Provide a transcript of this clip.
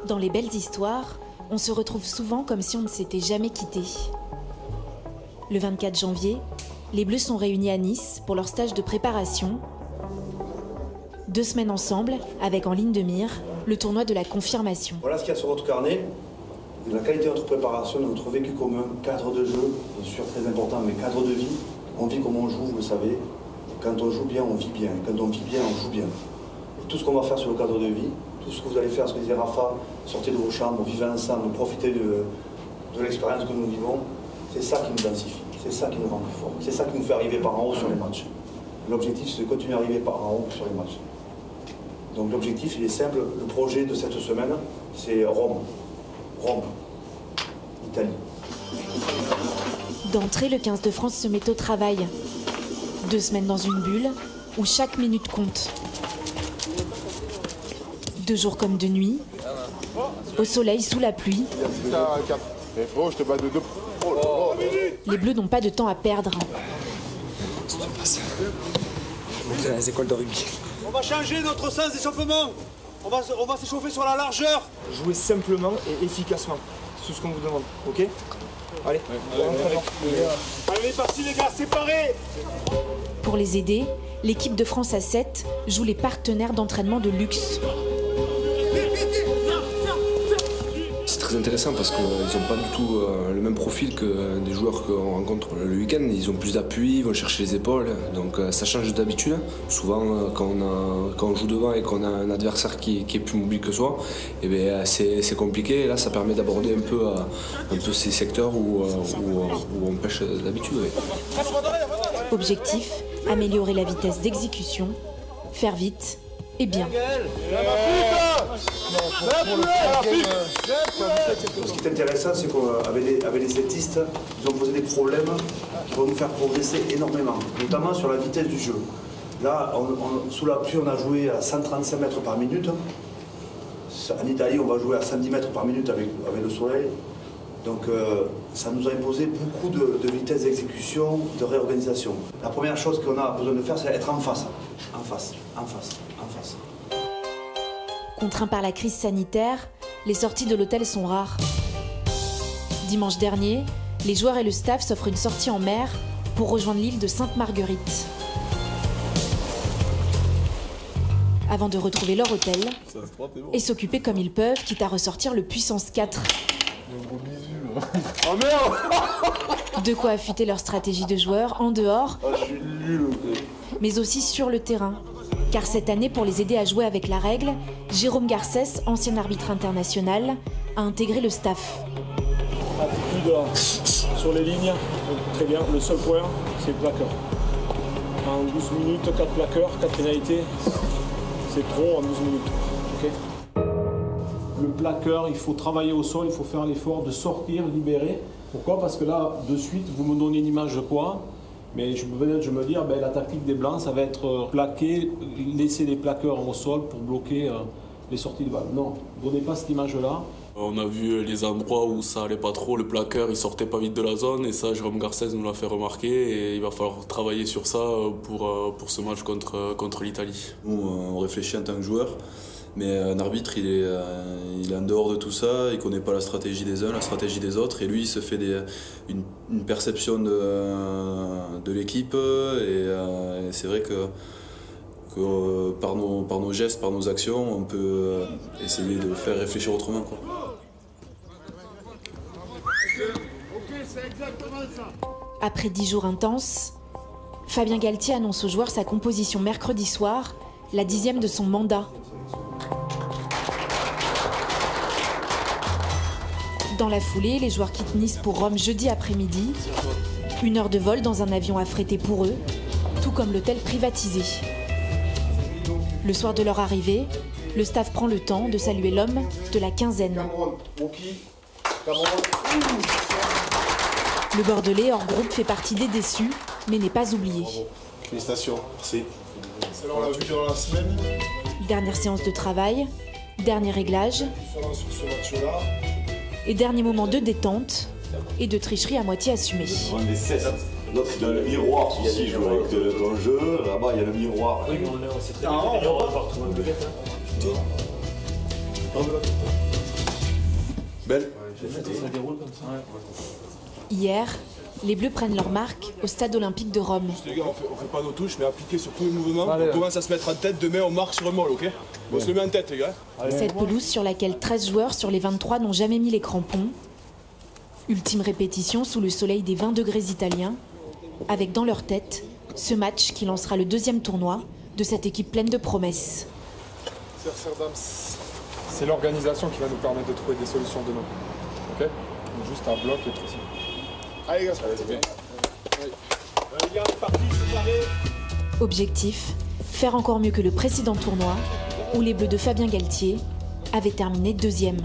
Dans les belles histoires, on se retrouve souvent comme si on ne s'était jamais quitté. Le 24 janvier, les Bleus sont réunis à Nice pour leur stage de préparation. 2 semaines ensemble, avec en ligne de mire le tournoi de la confirmation. Voilà ce qu'il y a sur votre carnet. La qualité de notre préparation, de notre vécu commun, cadre de jeu, bien sûr très important, mais cadre de vie. On vit comme on joue, vous le savez. Quand on joue bien, on vit bien. Quand on vit bien, on joue bien. Et tout ce qu'on va faire sur le cadre de vie, tout ce que vous allez faire, ce que disait Rafa, sortez de vos chambres, vivez ensemble, profitez de l'expérience que nous vivons, c'est ça qui nous densifie, c'est ça qui nous rend plus forts, c'est ça qui nous fait arriver par en haut sur les matchs. L'objectif, c'est de continuer à arriver par en haut sur les matchs. Donc l'objectif, il est simple, le projet de cette semaine, c'est Rome. Rome, Italie. D'entrée, le 15 de France se met au travail. 2 semaines dans une bulle, où chaque minute compte. 2 jours comme de nuit, au soleil, sous la pluie. Les Bleus n'ont pas de temps à perdre. Dans les écoles de rugby. On va changer notre sens d'échauffement. On va s'échauffer sur la largeur. Jouez simplement et efficacement. C'est tout ce qu'on vous demande, ok? Allez, Allez, on est parti les gars, séparés. Pour les aider, l'équipe de France A7 joue les partenaires d'entraînement de luxe. C'est très intéressant parce qu'ils n'ont pas du tout le même profil que des joueurs qu'on rencontre le week-end. Ils ont plus d'appui, ils vont chercher les épaules, donc ça change d'habitude. Souvent, quand on joue devant et qu'on a un adversaire qui est plus mobile que soi, eh bien, c'est compliqué. Et là, ça permet d'aborder un peu ces secteurs où on pêche d'habitude. Oui. Objectif, améliorer la vitesse d'exécution, faire vite et bien. Ce qui est intéressant, c'est qu'avec les celtistes, ils ont posé des problèmes qui vont nous faire progresser énormément, notamment sur la vitesse du jeu. Là, sous la pluie, on a joué à 135 mètres par minute. En Italie, on va jouer à 110 mètres par minute avec le soleil. Donc ça nous a imposé beaucoup de vitesse d'exécution, de réorganisation. La première chose qu'on a besoin de faire, c'est être en face. En face, en face, en face. Contraints par la crise sanitaire, les sorties de l'hôtel sont rares. Dimanche dernier, les joueurs et le staff s'offrent une sortie en mer pour rejoindre l'île de Sainte-Marguerite. Avant de retrouver leur hôtel et s'occuper comme ils peuvent, quitte à ressortir le puissance 4. Oh merde. De quoi affûter leur stratégie de joueurs en dehors, Je suis nul. mais aussi sur le terrain. Car cette année, pour les aider à jouer avec la règle, Jérôme Garcès, ancien arbitre international, a intégré le staff. Attitude là, sur les lignes, très bien. Le seul point, c'est le plaqueur. En 12 minutes, 4 plaqueurs, 4 pénalités, c'est trop en 12 minutes. Okay. Le plaqueur, il faut travailler au sol, il faut faire l'effort de sortir, libérer. Pourquoi? Parce que là, de suite, vous me donnez une image de quoi? Mais je me dis, la tactique des Blancs, ça va être plaquer, laisser les plaqueurs au sol pour bloquer les sorties de balles. Non, ne donnez pas cette image-là. On a vu les endroits où ça allait pas trop, le plaqueur il sortait pas vite de la zone et ça Jérôme Garcès nous l'a fait remarquer et il va falloir travailler sur ça pour ce match contre l'Italie. Nous on réfléchit en tant que joueur, mais un arbitre il est en dehors de tout ça, il connaît pas la stratégie des uns, la stratégie des autres et lui il se fait une perception de l'équipe et c'est vrai que par nos gestes, par nos actions, on peut essayer de faire réfléchir autrement, quoi. Après 10 jours intenses, Fabien Galtier annonce aux joueurs sa composition mercredi soir, la 10e de son mandat. Dans la foulée, les joueurs quittent Nice pour Rome jeudi après-midi. 1 heure de vol dans un avion affrété pour eux, tout comme l'hôtel privatisé. Le soir de leur arrivée, le staff prend le temps de saluer l'homme de la quinzaine. Le Bordelais, hors groupe, fait partie des déçus, mais n'est pas oublié. Bravo. Félicitations, merci. On l'a vu durant la semaine. Dernière séance de travail, dernier réglage Sur ce match-là. et dernier moment de détente et de tricherie à moitié assumée. L'autre, il a le miroir, ici, je joue avec ton jeu, là-bas, il y a le miroir. C'est très bien, on va pouvoir trouver un buguette. belle. Hier, les Bleus prennent leur marque au stade olympique de Rome. Les gars, on fait pas nos touches, mais appliquer sur tous les mouvements. On commence à se mettre en tête, demain on marque sur le molle, ok? On se le met en tête, les gars. Cette pelouse sur laquelle 13 joueurs sur les 23 n'ont jamais mis les crampons. Ultime répétition sous le soleil des 20 degrés italiens, avec dans leur tête ce match qui lancera le deuxième tournoi de cette équipe pleine de promesses. C'est l'organisation qui va nous permettre de trouver des solutions demain. Ok? Donc juste un bloc et tout ça. Allez, gars, c'est bien. Les gars, on est parti, c'est carré. Objectif, faire encore mieux que le précédent tournoi, où les Bleus de Fabien Galtier avaient terminé deuxième.